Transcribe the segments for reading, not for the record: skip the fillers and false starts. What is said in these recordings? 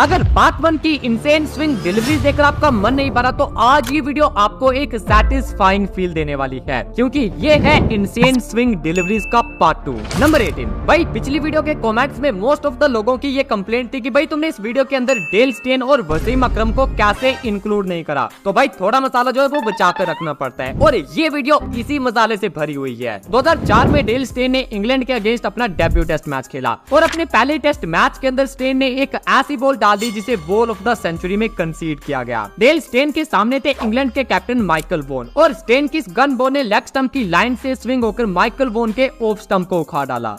अगर बात की इंसेन स्विंग डिलीवरी देखकर आपका मन नहीं भरा तो आज ये वीडियो आपको एक सैटिस्फाइंग फील देने वाली है, क्योंकि ये है इंसेन स्विंग डिलीवरीज का पार्ट 2। नंबर 18। भाई पिछली वीडियो के कमेंट्स में मोस्ट ऑफ द लोगों की ये कंप्लेंट थी कि भाई तुमने इस वीडियो के अंदर डेल स्टेन और वसीम अकरम को कैसे इंक्लूड नहीं करा। तो भाई थोड़ा मसाला जो है वो बचा कर रखना पड़ता है, और ये वीडियो इसी मसाले से भरी हुई है। 2004 में डेल स्टेन ने इंग्लैंड के अगेंस्ट अपना डेब्यू टेस्ट मैच खेला, और अपने पहले टेस्ट मैच के अंदर स्टेन ने एक ऐसी बॉल डाल दी जिसे बॉल ऑफ द सेंचुरी में कंसीड किया गया। डेल स्टेन के सामने थे इंग्लैंड के कैप्टन माइकल वॉन, और स्टेन की गन बॉल ने लेग स्टंप की लाइन से स्विंग होकर माइकल वॉन के ऑफ स्टंप को उखाड़ डाला।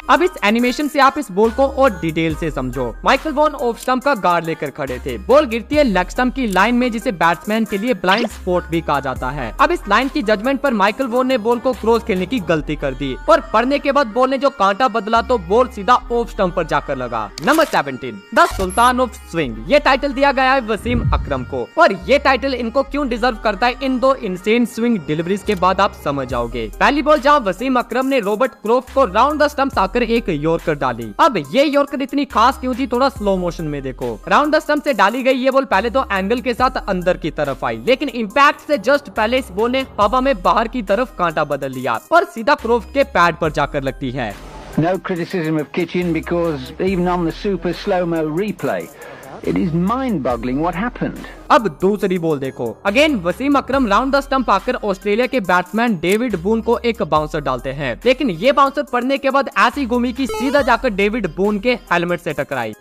अब इस एनिमेशन से आप इस बॉल को और डिटेल से समझो। माइकल वॉन ऑफ स्टंप का गार्ड लेकर खड़े थे, बॉल गिरती है लेग स्टंप की लाइन में, जिसे बैट्समैन के लिए ब्लाइंड स्पॉट भी कहा जाता है। अब इस लाइन की जजमेंट पर माइकल वॉन ने बॉल को क्रॉस खेलने की गलती कर दी, और पढ़ने के बाद बॉल ने जो कांटा बदला तो बॉल सीधा ऑफ स्टंप पर जाकर लगा। Number 17। The sultan of swing. ये टाइटल दिया गया है वसीम अकरम को, और ये टाइटल इनको क्यों डिजर्व करता है इन दो इंसेन स्विंग डिलीवरीज के बाद आप समझ जाओगे। पहली बॉल जहाँ वसीम अकरम ने रॉबर्ट क्रॉफ्ट को राउंड द स्टंप्स आकर एक यॉर्कर डाली। अब ये यॉर्कर इतनी खास क्यों थी, थोड़ा स्लो मोशन में देखो। राउंड द स्टंप से डाली गई ये बॉल पहले तो एंगल के साथ अंदर की तरफ आई, लेकिन इम्पैक्ट से जस्ट पहले इस बॉल ने हवा में बाहर की तरफ कांटा बदल लिया और सीधा क्रॉफ्ट के पैड पर जाकर लगती है। No criticism of Kitchen because even on the super slow-mo replay, it is mind-boggling what happened. अब दूसरी बॉल देखो। Again Wasim Akram round the stump आकर ऑस्ट्रेलिया के बैट्समैन डेविड बून को एक बाउंसर डालते हैं, लेकिन ये बाउंसर पड़ने के बाद ऐसी घूमी कि सीधा जाकर डेविड बून के हेलमेट से टकराई।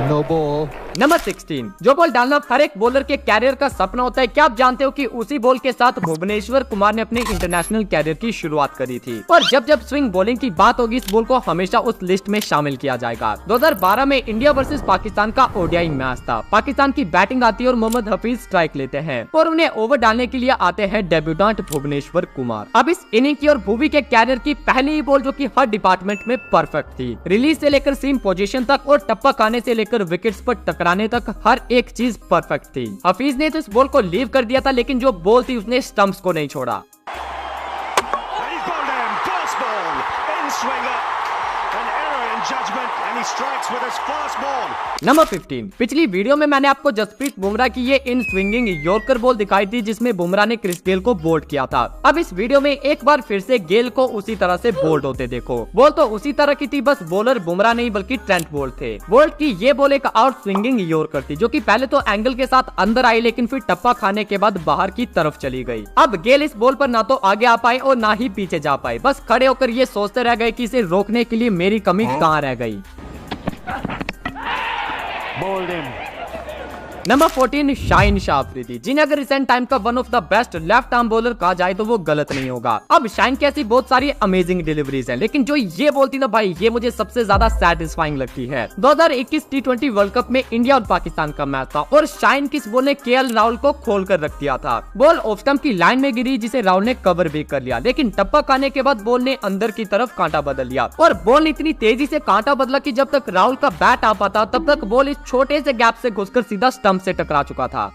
No ball. नंबर 16। जो बॉल डालना हर एक बॉलर के कैरियर का सपना होता है। क्या आप जानते हो कि उसी बॉल के साथ भुवनेश्वर कुमार ने अपने इंटरनेशनल कैरियर की शुरुआत करी थी, और जब जब स्विंग बॉलिंग की बात होगी इस बॉल को हमेशा उस लिस्ट में शामिल किया जाएगा। 2012 में इंडिया वर्सेस पाकिस्तान का ओडीआई मैच था। पाकिस्तान की बैटिंग आती है और मोहम्मद हफीज स्ट्राइक लेते हैं, और उन्हें ओवर डालने के लिए आते हैं डेब्यूटेंट भुवनेश्वर कुमार। अब इस इनिंग की और भुवी के कैरियर की पहली बॉल जो की हर डिपार्टमेंट में परफेक्ट थी, रिलीज से लेकर सीम पोजीशन तक और टप्पा खाने से लेकर विकेट्स पर टकराने तक हर एक चीज परफेक्ट थी। हफीज ने तो इस बॉल को लीव कर दिया था, लेकिन जो बॉल थी उसने स्टंप्स को नहीं छोड़ा। नंबर 15। पिछली वीडियो में मैंने आपको जसप्रीत बुमराह की ये इन स्विंगिंग यॉर्कर बॉल दिखाई थी जिसमें बुमराह ने क्रिस गेल को बोल्ड किया था। अब इस वीडियो में एक बार फिर से गेल को उसी तरह से बोल्ड होते देखो। बॉल तो उसी तरह की थी, बस बॉलर बुमराह नहीं बल्कि ट्रेंट बोल्ट थे। बोल्ट की ये बॉल एक आउट स्विंगिंग यॉर्कर थी जो कि पहले तो एंगल के साथ अंदर आई, लेकिन फिर टप्पा खाने के बाद बाहर की तरफ चली गई। अब गेल इस बॉल पर ना तो आगे आ पाए और ना ही पीछे जा पाए, बस खड़े होकर ये सोचते रह गए कि इसे रोकने के लिए मेरी कमी कहाँ रह गई। नंबर 14। शाहीन शाह अफरीदी, जिन्हें अगर रिसेंट टाइम का one of the best left arm bowler कहा जाए तो वो गलत नहीं होगा। अब शाहीन की ऐसी बहुत सारी अमेजिंग डिलीवरीज हैं, लेकिन जो ये बोलती ना भाई, ये मुझे सबसे ज्यादा सेटिस्फाइंग लगती है। 2021 T20 वर्ल्ड कप में इंडिया और पाकिस्तान का मैच था, और शाहीन की इस बॉल ने केएल राहुल को खोल कर रख दिया था। बॉल ऑफ स्टंप की लाइन में गिरी जिसे राहुल ने कवर भी कर लिया, लेकिन टप्पा खाने के बाद बॉल ने अंदर की तरफ कांटा बदल लिया, और बॉल ने इतनी तेजी से कांटा बदला कि जब तक राहुल का बैट आ पाता तब तक बॉल इस छोटे से गैप से घुसकर सीधा स्टंप से टकरा चुका था।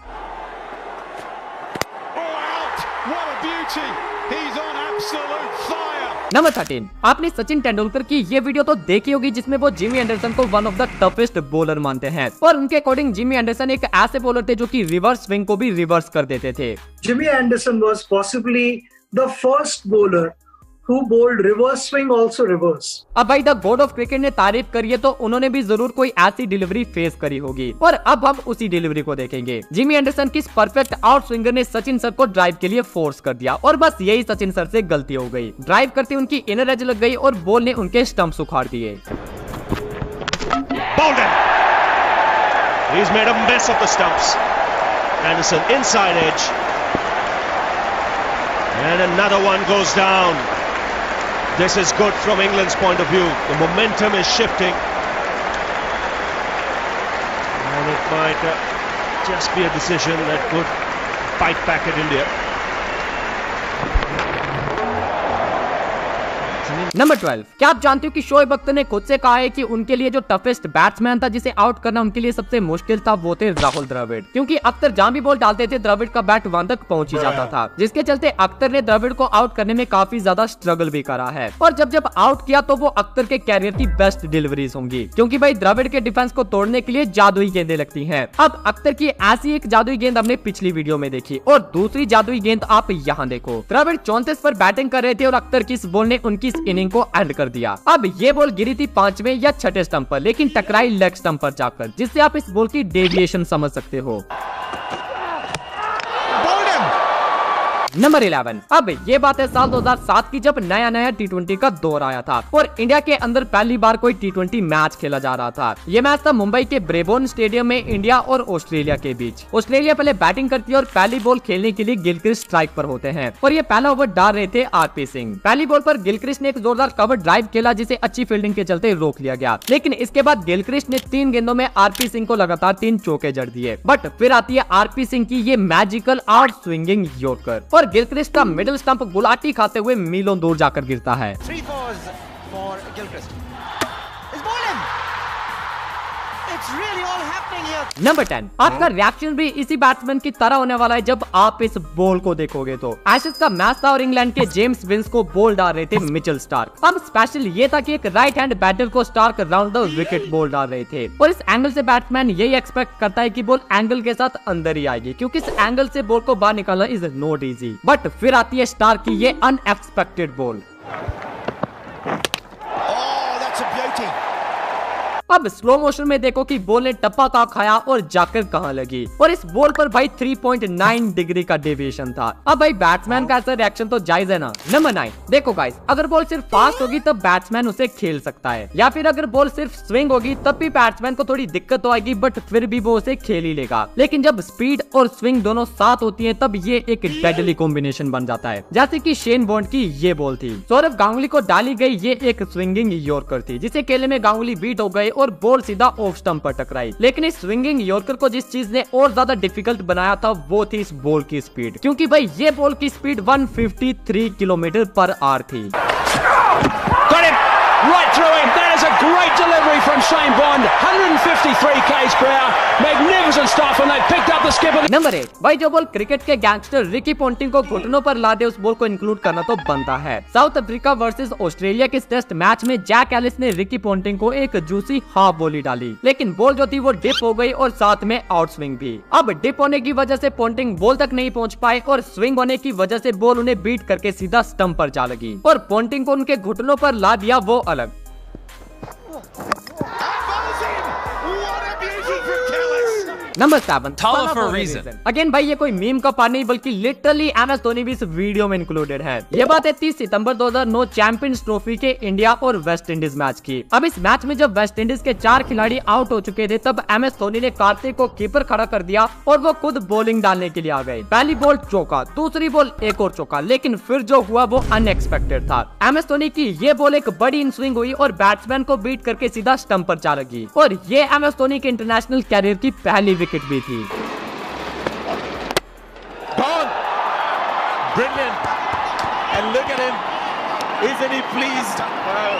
नंबर 13। आपने सचिन तेंदुलकर की ये वीडियो तो देखी होगी जिसमें वो जिमी एंडरसन को one of the toughest bowler मानते हैं, और उनके अकॉर्डिंग जिमी एंडरसन एक ऐसे बॉलर थे जो कि रिवर्स स्विंग को भी रिवर्स कर देते थे। Jimmy Anderson was possibly the first bowler who bowled reverse swing also reverse. अब भाई द गॉड ऑफ क्रिकेट ने तारीफ करी है तो उन्होंने भी जरूर कोई ऐसी डिलीवरी फेस करी होगी, और अब हम उसी डिलीवरी को देखेंगे। जिमी एंडरसन की परफेक्ट आउट स्विंगर ने सचिन सर को ड्राइव के लिए फोर्स कर दिया, और बस यही सचिन सर से गलती हो गई। ड्राइव करते उनकी इनर एज लग गई और बॉल ने उनके स्टंप्स उखाड़ दिए। He's made a mess of the stumps. Anderson inside edge, and another one goes down. This is good from England's point of view. The momentum is shifting, and it might just be a decision that could bite back at India. It's an number 12, क्या आप जानते हो कि शोएब अख्तर ने खुद से कहा है कि उनके लिए जो टफेस्ट बैट्समैन था जिसे आउट करना उनके लिए सबसे मुश्किल था वो थे राहुल द्रविड़, क्योंकि अख्तर जहां भी बॉल डालते थे द्रविड़ का बैट वहां तक पहुंच ही जाता था, जिसके चलते अख्तर ने द्रविड़ को आउट करने में काफी ज्यादा स्ट्रगल भी करा है। और जब आउट किया तो वो अख्तर के कैरियर की बेस्ट डिलीवरीज होंगी, क्योंकि भाई द्रविड़ के डिफेंस को तोड़ने के लिए जादुई गेंदें लगती हैं। अब अख्तर की ऐसी एक जादुई गेंद हमने पिछली वीडियो में देखी और दूसरी जादुई गेंद आप यहाँ देखो। द्रविड़ 34 पर बैटिंग कर रहे थे और अख्तर की इस बॉल ने उनकी इस इनिंग को एंड कर दिया। अब ये बॉल गिरी थी 5वें या 6ठे स्टंप पर, लेकिन टकराई लेग स्टंप पर जाकर, जिससे आप इस बॉल की डेविएशन समझ सकते हो। नंबर 11, अब ये बात है साल 2007 की, जब नया T20 का दौर आया था और इंडिया के अंदर पहली बार कोई T20 मैच खेला जा रहा था। ये मैच था मुंबई के ब्रेबोर्न स्टेडियम में इंडिया और ऑस्ट्रेलिया के बीच। ऑस्ट्रेलिया पहले बैटिंग करती है और पहली बॉल खेलने के लिए गिलक्रिस्ट स्ट्राइक पर होते हैं और ये पहला ओवर डाल रहे थे आरपी सिंह। पहली बॉल पर गिलक्रिस्ट ने एक जोरदार कवर ड्राइव खेला जिसे अच्छी फील्डिंग के चलते रोक लिया गया, लेकिन इसके बाद गिलक्रिस्ट ने 3 गेंदों में आरपी सिंह को लगातार 3 चौके जड़ दिए। बट फिर आती है आरपी सिंह की ये मैजिकल आउट स्विंगिंग यॉर्कर और गिलक्रिस्ट का मिडिल स्टंप गुलाटी खाते हुए मीलों दूर जाकर गिरता है। नंबर 10, आपका रिएक्शन भी इसी बैट्समैन की तरह होने वाला है जब आप इस बॉल को देखोगे तो। एशेज का मैच था और इंग्लैंड के जेम्स विंस को बॉल डाल रहे थे मिचेल स्टार्क। अब स्पेशल ये था कि एक राइट हैंड बैटर को Starc round the wicket ball डाल रहे थे और इस एंगल से बैट्समैन यही एक्सपेक्ट करता है कि बॉल एंगल के साथ अंदर ही आएगी, क्योंकि इस एंगल से बॉल को बाहर निकालना इज नॉट इजी। बट फिर आती है स्टार्क की ये अनएक्सपेक्टेड बॉल। अब स्लो मोशन में देखो कि बॉल ने टप्पा कहाँ खाया और जाकर कहाँ लगी, और इस बॉल पर भाई 3.9 डिग्री का डेविएशन था। अब भाई बैट्समैन का ऐसा रिएक्शन तो जायज है ना। नंबर 9, देखो गाइस, अगर बॉल सिर्फ फास्ट होगी तब बैट्समैन उसे खेल सकता है, या फिर अगर बॉल सिर्फ स्विंग होगी तब भी बैट्समैन को थोड़ी दिक्कत तो आएगी, बट फिर भी वो उसे खेल ही लेगा। लेकिन जब स्पीड और स्विंग दोनों साथ होती है तब ये एक डेडली कॉम्बिनेशन बन जाता है, जैसे कि शेन बॉन्ड की ये बॉल थी। सौरव गांगुली को डाली गई ये एक स्विंगिंग यॉर्कर थी, जिसे खेलने में गांगुली बीट हो गए और बॉल सीधा ऑफ स्टंप पर टकराई। लेकिन इस स्विंगिंग यॉर्कर को जिस चीज ने और ज्यादा डिफिकल्ट बनाया था वो थी इस बॉल की स्पीड, क्योंकि भाई ये बॉल की स्पीड 153 किलोमीटर पर आवर थी। Right through him. That is a great delivery from Shane Bond. 153 k's per hour. Magnificent stuff, and they picked up the skipper. Number 8, भाई जो बॉल क्रिकेट के gangster Ricky Ponting को घुटनों पर ला दे उस ball को include करना तो बनता है। साउथ अफ्रीका वर्सेस ऑस्ट्रेलिया के टेस्ट मैच में जैक एलिस ने रिकी पोंटिंग को एक जूसी हाफ बॉली डाली, लेकिन बॉल जो थी वो डिप हो गई और साथ में आउट स्विंग भी। अब डिप होने की वजह से पोंटिंग बॉल तक नहीं पहुंच पाए और स्विंग होने की वजह से बॉल उन्हें बीट करके सीधा स्टंप पर जा लगी और पोंटिंग को उनके घुटनों पर ला दिया वो अलग। नंबर 7, अगेन भाई ये कोई मीम का पार्ट नहीं बल्कि लिटरली एमएस धोनी भी इस वीडियो में इंक्लूडेड है। ये बात है 30 सितंबर 2009 चैंपियंस ट्रॉफी के इंडिया और वेस्ट इंडीज मैच की। अब इस मैच में जब वेस्ट इंडीज के 4 खिलाड़ी आउट हो चुके थे तब एमएस धोनी ने कार्तिक को कीपर खड़ा कर दिया और वो खुद बॉलिंग डालने के लिए आ गए। पहली बॉल चौका, दूसरी बॉल एक और चौका, लेकिन फिर जो हुआ वो अनएक्सपेक्टेड था। एमएस धोनी की ये बॉल एक बड़ी इन स्विंग हुई और बैट्समैन को बीट करके सीधा स्टंप पर जा लगी और ये एमएस धोनी के इंटरनेशनल कैरियर की पहली विकेट भी थी। Brilliant. And look at him. Isn't he pleased? Wow.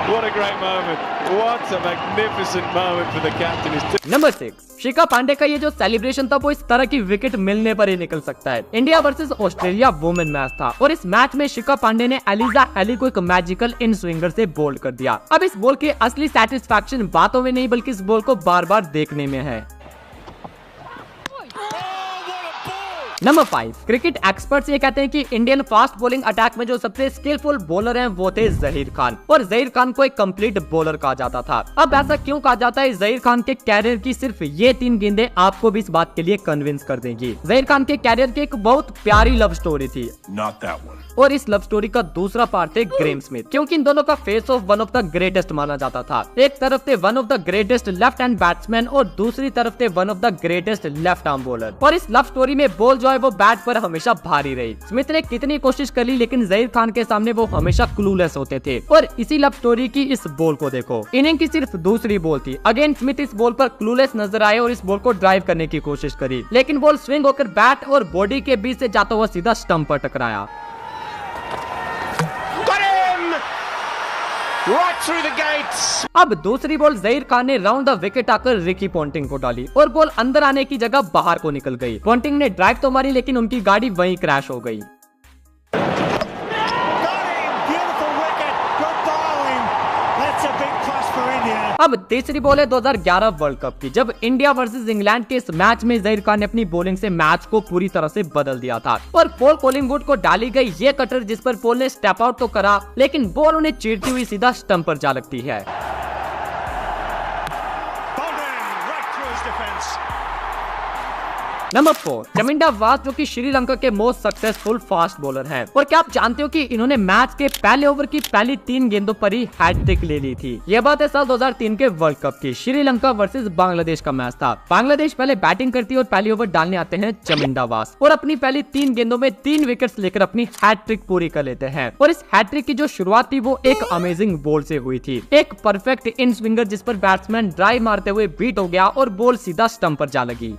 What a great moment. What a magnificent moment for the captain. Number 6, Shikha Pandey का ये जो सेलिब्रेशन था वो इस तरह की विकेट मिलने पर ही निकल सकता है। India versus Australia women match था और इस मैच में शिखा पांडे ने एलिजा एली को एक मैजिकल इन स्विंगर से बोल्ड कर दिया। अब इस बॉल की असली सेटिस्फैक्शन बातों में नहीं बल्कि इस बॉल को बार बार देखने में है। नंबर 5, क्रिकेट एक्सपर्ट्स ये कहते हैं कि इंडियन फास्ट बॉलिंग अटैक में जो सबसे स्किलफुल बॉलर हैं वो थे जहीर खान, और जहीर खान को एक कंप्लीट बॉलर कहा जाता था। अब ऐसा क्यों कहा जाता है? जहीर खान के कैरियर की सिर्फ ये 3 गेंदें आपको भी इस बात के लिए कन्विंस कर देंगी। जहीर खान के कैरियर की एक बहुत प्यारी लव स्टोरी थी। Not that one. और इस लव स्टोरी का दूसरा पार्ट थे ग्रेम स्मिथ, क्योंकि इन दोनों का face of one of the greatest माना जाता था। एक तरफ थे one of the greatest left hand batsman और दूसरी तरफ थे one of the greatest left arm bowler. और इस लव स्टोरी में बॉल जो है वो बैट पर हमेशा भारी रही। स्मिथ ने कितनी कोशिश कर ली लेकिन जहीर खान के सामने वो हमेशा क्लूलेस होते थे। और इसी लव स्टोरी की इस बॉल को देखो, इनिंग की सिर्फ दूसरी बॉल थी। अगेन स्मिथ इस बॉल पर क्लूलेस नजर आए और इस बॉल को ड्राइव करने की कोशिश करी, लेकिन बॉल स्विंग होकर बैट और बॉडी के बीच से जाता हुआ सीधा स्टंप पर टकराया। right through the gates. अब दूसरी बॉल जहीर खान ने राउंड द विकेट आकर रिकी पॉन्टिंग को डाली और बॉल अंदर आने की जगह बाहर को निकल गई। पॉन्टिंग ने ड्राइव तो मारी लेकिन उनकी गाड़ी वहीं क्रैश हो गई। अब तीसरी बॉल है 2011 वर्ल्ड कप की, जब इंडिया वर्सेस इंग्लैंड के इस मैच में जहीर खान ने अपनी बॉलिंग से मैच को पूरी तरह से बदल दिया था और पॉल कॉलिंगवुड को डाली गई ये कटर जिस पर पॉल ने स्टेप आउट तो करा लेकिन बॉल उन्हें चीरती हुई सीधा स्टंप पर जा लगती है। नंबर 4 चमिंडा वास, जो कि श्रीलंका के मोस्ट सक्सेसफुल फास्ट बॉलर हैं। और क्या आप जानते हो कि इन्होंने मैच के पहले ओवर की पहली 3 गेंदों पर ही हैट्रिक ले ली थी। यह बात है साल 2003 के वर्ल्ड कप की, श्रीलंका वर्सेस बांग्लादेश का मैच था। बांग्लादेश पहले बैटिंग करती है और पहली ओवर डालने आते हैं चमिंडा वास और अपनी पहली 3 गेंदों में 3 विकेट्स लेकर अपनी हैट्रिक पूरी कर लेते हैं। और इस हैट्रिक की जो शुरुआत थी वो एक अमेजिंग बॉल से हुई थी, एक परफेक्ट इन स्विंगर जिस पर बैट्समैन ड्राइव मारते हुए बीट हो गया और बॉल सीधा स्टंप पर जा लगी।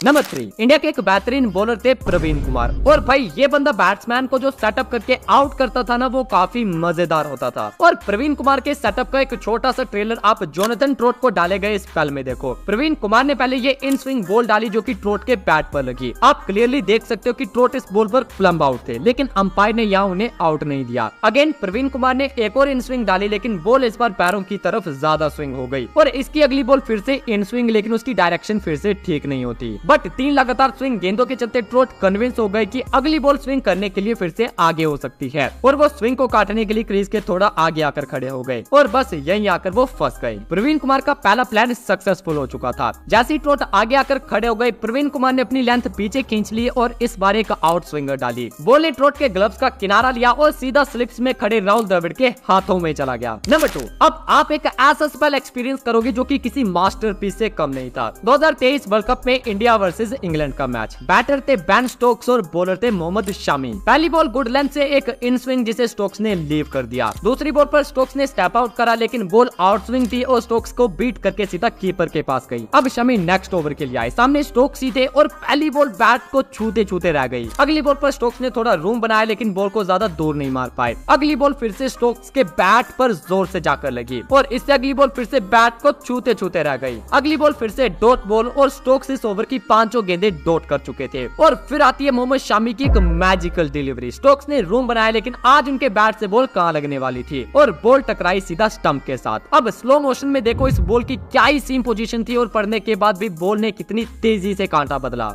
नंबर 3 इंडिया के एक बेहतरीन बॉलर थे प्रवीण कुमार। और भाई ये बंदा बैट्समैन को जो सेटअप करके आउट करता था ना वो काफी मजेदार होता था। और प्रवीण कुमार के सेटअप का एक छोटा सा ट्रेलर आप जोनाथन ट्रोट को डाले गए स्पेल में देखो। प्रवीण कुमार ने पहले ये इन स्विंग बॉल डाली जो कि ट्रोट के बैट पर लगी। आप क्लियरली देख सकते हो कि ट्रोट इस बॉल पर प्लम्ब आउट थे लेकिन अंपायर ने यहाँ उन्हें आउट नहीं दिया। अगेन प्रवीण कुमार ने एक और इन स्विंग डाली लेकिन बॉल इस बार पैरों की तरफ ज्यादा स्विंग हो गई और इसकी अगली बॉल फिर से इन स्विंग लेकिन उसकी डायरेक्शन फिर से ठीक नहीं होती। बट 3 लगातार स्विंग गेंदों के चलते ट्रोट कन्विंस हो गए कि अगली बॉल स्विंग करने के लिए फिर से आगे हो सकती है और वो स्विंग को काटने के लिए क्रीज के थोड़ा आगे आकर खड़े हो गए और बस यहीं आकर वो फंस गए। प्रवीण कुमार का पहला प्लान सक्सेसफुल हो चुका था। जैसे ही ट्रोट आगे आकर खड़े हो गए प्रवीण कुमार ने अपनी लेंथ पीछे खींच ली और इस बार एक आउट स्विंगर डाली। बॉल ने ट्रोट के ग्लव्स का किनारा लिया और सीधा स्लिप्स में खड़े राहुल द्रविड़ के हाथों में चला गया। नंबर 2 अब आप एक ऐसा स्पेल एक्सपीरियंस करोगे जो कि किसी मास्टरपीस से कम नहीं था। 2023 वर्ल्ड कप में इंडिया वर्सेस इंग्लैंड का मैच। बैटर थे बेन स्टोक्स और बॉलर थे मोहम्मद शामी। पहली बॉल गुड लेंथ से एक इन स्विंग जिसे स्टोक्स ने लीव कर दिया। दूसरी बॉल पर स्टोक्स ने स्टेप आउट करा लेकिन बॉल आउट स्विंग थी और स्टोक्स को बीट करके सीधा कीपर के पास गई। अब शामी नेक्स्ट ओवर के लिए आए, सामने स्टोक्स ही थे और पहली बॉल बैट को छूते छूते रह गई। अगली बॉल पर स्टोक्स ने थोड़ा रूम बनाया लेकिन बॉल को ज्यादा दूर नहीं मार पाए। अगली बॉल फिर से स्टोक्स के बैट पर जोर से जाकर लगी और इससे अगली बॉल फिर से बैट को छूते छूते रह गई। अगली बॉल फिर से डॉट बॉल और स्टोक्स इस ओवर की 5 गेंदें डॉट कर चुके थे। और फिर आती है मोहम्मद शामी की एक मैजिकल डिलीवरी। स्टोक्स ने रूम बनाया लेकिन आज उनके बैट से बॉल कहां लगने वाली थी और बॉल टकराई सीधा स्टंप के साथ। अब स्लो मोशन में देखो इस बॉल की क्या ही सीम पोजीशन थी और पड़ने के बाद भी बॉल ने कितनी तेजी से कांटा बदला।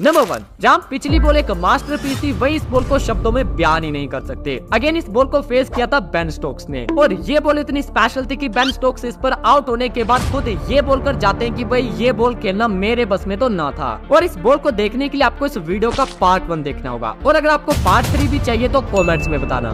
नंबर 1 जहां पिछली बॉल एक मास्टरपीस थी वही इस बॉल को शब्दों में बयान ही नहीं कर सकते। अगेन इस बॉल को फेस किया था बेन स्टोक्स ने और ये बॉल इतनी स्पेशल थी कि बेन स्टोक्स इस पर आउट होने के बाद खुद ये बोल कर जाते हैं कि भाई ये बॉल खेलना मेरे बस में तो ना था। और इस बॉल को देखने के लिए आपको इस वीडियो का पार्ट 1 देखना होगा और अगर आपको पार्ट 3 भी चाहिए तो कॉमेंट्स में बताना।